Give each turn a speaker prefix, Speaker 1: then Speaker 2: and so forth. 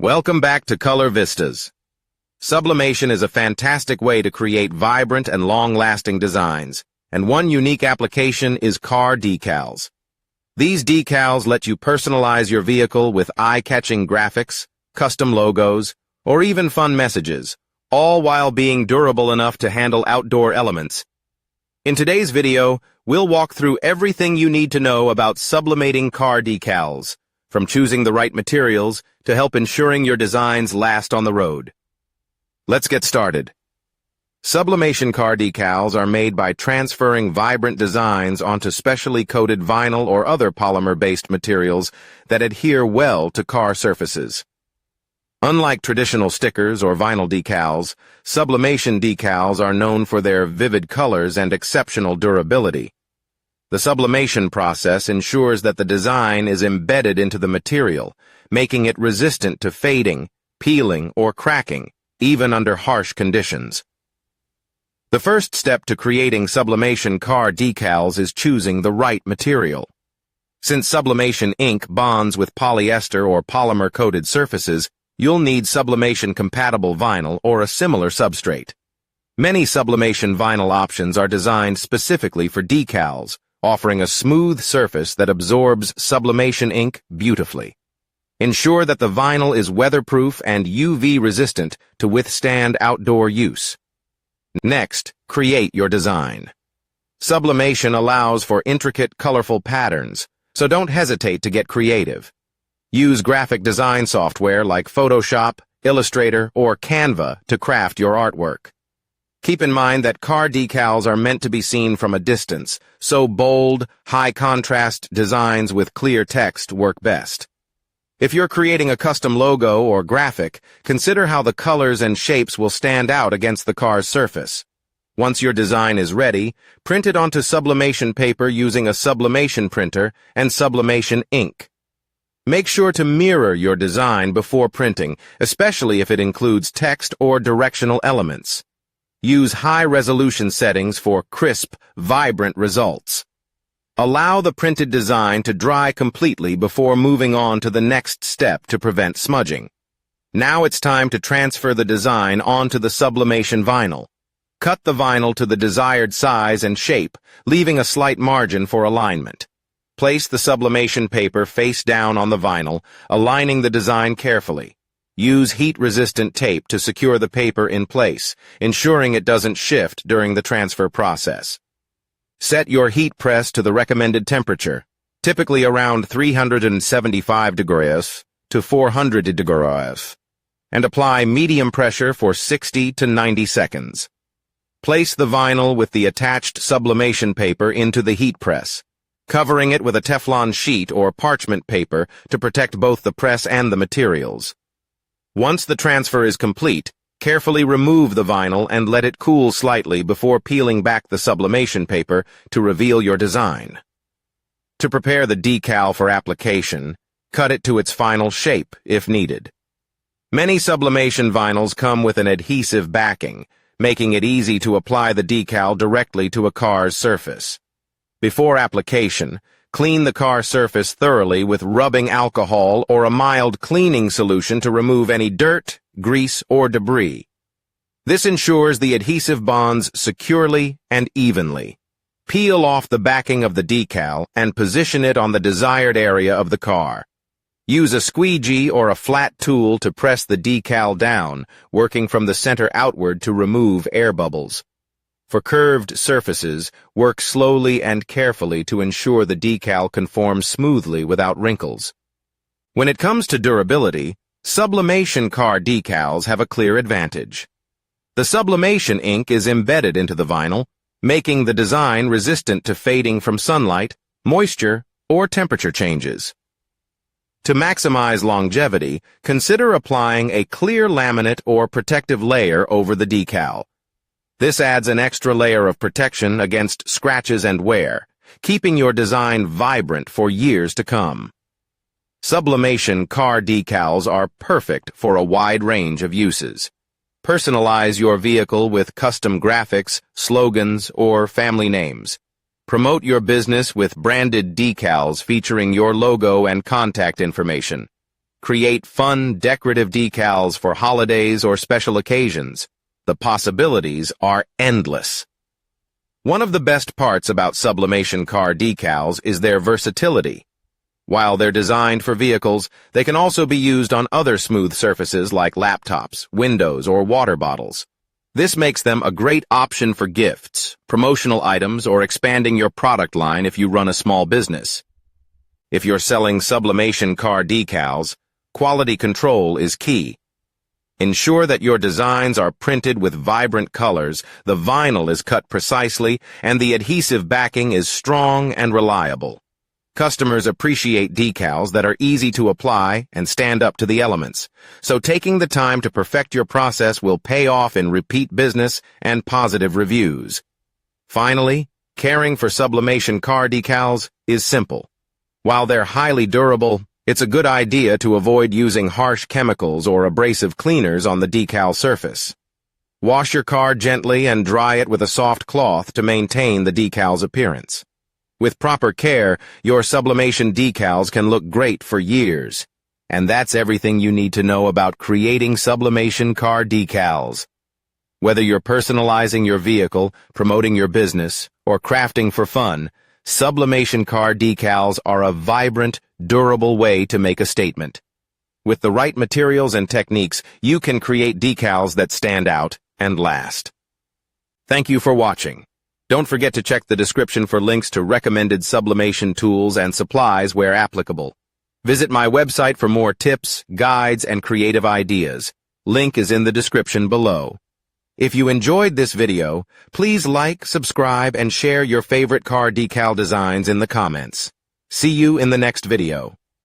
Speaker 1: Welcome back to Color Vistas. Sublimation is a fantastic way to create vibrant and long-lasting designs, and one unique application is car decals. These decals let you personalize your vehicle with eye-catching graphics, custom logos, or even fun messages, all while being durable enough to handle outdoor elements. In today's video, we'll walk through everything you need to know about sublimating car decals, from choosing the right materials to help ensuring your designs last on the road. Let's get started. Sublimation car decals are made by transferring vibrant designs onto specially coated vinyl or other polymer-based materials that adhere well to car surfaces. Unlike traditional stickers or vinyl decals, sublimation decals are known for their vivid colors and exceptional durability. The sublimation process ensures that the design is embedded into the material, making it resistant to fading, peeling, or cracking, even under harsh conditions. The first step to creating sublimation car decals is choosing the right material. Since sublimation ink bonds with polyester or polymer-coated surfaces, you'll need sublimation-compatible vinyl or a similar substrate. Many sublimation vinyl options are designed specifically for decals, offering a smooth surface that absorbs sublimation ink beautifully. Ensure that the vinyl is weatherproof and UV-resistant to withstand outdoor use. Next, create your design. Sublimation allows for intricate, colorful patterns, so don't hesitate to get creative. Use graphic design software like Photoshop, Illustrator, or Canva to craft your artwork. Keep in mind that car decals are meant to be seen from a distance, so bold, high-contrast designs with clear text work best. If you're creating a custom logo or graphic, consider how the colors and shapes will stand out against the car's surface. Once your design is ready, print it onto sublimation paper using a sublimation printer and sublimation ink. Make sure to mirror your design before printing, especially if it includes text or directional elements. Use high-resolution settings for crisp, vibrant results. Allow the printed design to dry completely before moving on to the next step to prevent smudging. Now it's time to transfer the design onto the sublimation vinyl. Cut the vinyl to the desired size and shape, leaving a slight margin for alignment. Place the sublimation paper face down on the vinyl, aligning the design carefully. Use heat-resistant tape to secure the paper in place, ensuring it doesn't shift during the transfer process. Set your heat press to the recommended temperature, typically around 375 degrees to 400 degrees, and apply medium pressure for 60 to 90 seconds. Place the vinyl with the attached sublimation paper into the heat press, covering it with a Teflon sheet or parchment paper to protect both the press and the materials. Once the transfer is complete, carefully remove the vinyl and let it cool slightly before peeling back the sublimation paper to reveal your design. To prepare the decal for application, cut it to its final shape if needed. Many sublimation vinyls come with an adhesive backing, making it easy to apply the decal directly to a car's surface. Before application, clean the car surface thoroughly with rubbing alcohol or a mild cleaning solution to remove any dirt, grease, or debris. This ensures the adhesive bonds securely and evenly. Peel off the backing of the decal and position it on the desired area of the car. Use a squeegee or a flat tool to press the decal down, working from the center outward to remove air bubbles. For curved surfaces, work slowly and carefully to ensure the decal conforms smoothly without wrinkles. When it comes to durability, sublimation car decals have a clear advantage. The sublimation ink is embedded into the vinyl, making the design resistant to fading from sunlight, moisture, or temperature changes. To maximize longevity, consider applying a clear laminate or protective layer over the decal. This adds an extra layer of protection against scratches and wear, keeping your design vibrant for years to come. Sublimation car decals are perfect for a wide range of uses. Personalize your vehicle with custom graphics, slogans, or family names. Promote your business with branded decals featuring your logo and contact information. Create fun, decorative decals for holidays or special occasions. The possibilities are endless. One of the best parts about Sublimation car decals is their versatility. While they're designed for vehicles, they can also be used on other smooth surfaces like laptops, windows, or water bottles. This makes them a great option for gifts, promotional items, or expanding your product line if you run a small business. If you're selling Sublimation car decals, quality control is key. Ensure that your designs are printed with vibrant colors, the vinyl is cut precisely, and the adhesive backing is strong and reliable. Customers appreciate decals that are easy to apply and stand up to the elements, so taking the time to perfect your process will pay off in repeat business and positive reviews. Finally, caring for Sublimation car decals is simple. While they're highly durable, it's a good idea to avoid using harsh chemicals or abrasive cleaners on the decal surface. Wash your car gently and dry it with a soft cloth to maintain the decal's appearance. With proper care, your Sublimation decals can look great for years. And that's everything you need to know about creating Sublimation car decals. Whether you're personalizing your vehicle, promoting your business, or crafting for fun, Sublimation car decals are a vibrant, durable way to make a statement. With the right materials and techniques, you can create decals that stand out and last. Thank you for watching. Don't forget to check the description for links to recommended sublimation tools and supplies where applicable. Visit my website for more tips, guides, and creative ideas. Link is in the description below. If you enjoyed this video, please like, subscribe, and share your favorite car decal designs in the comments. See you in the next video.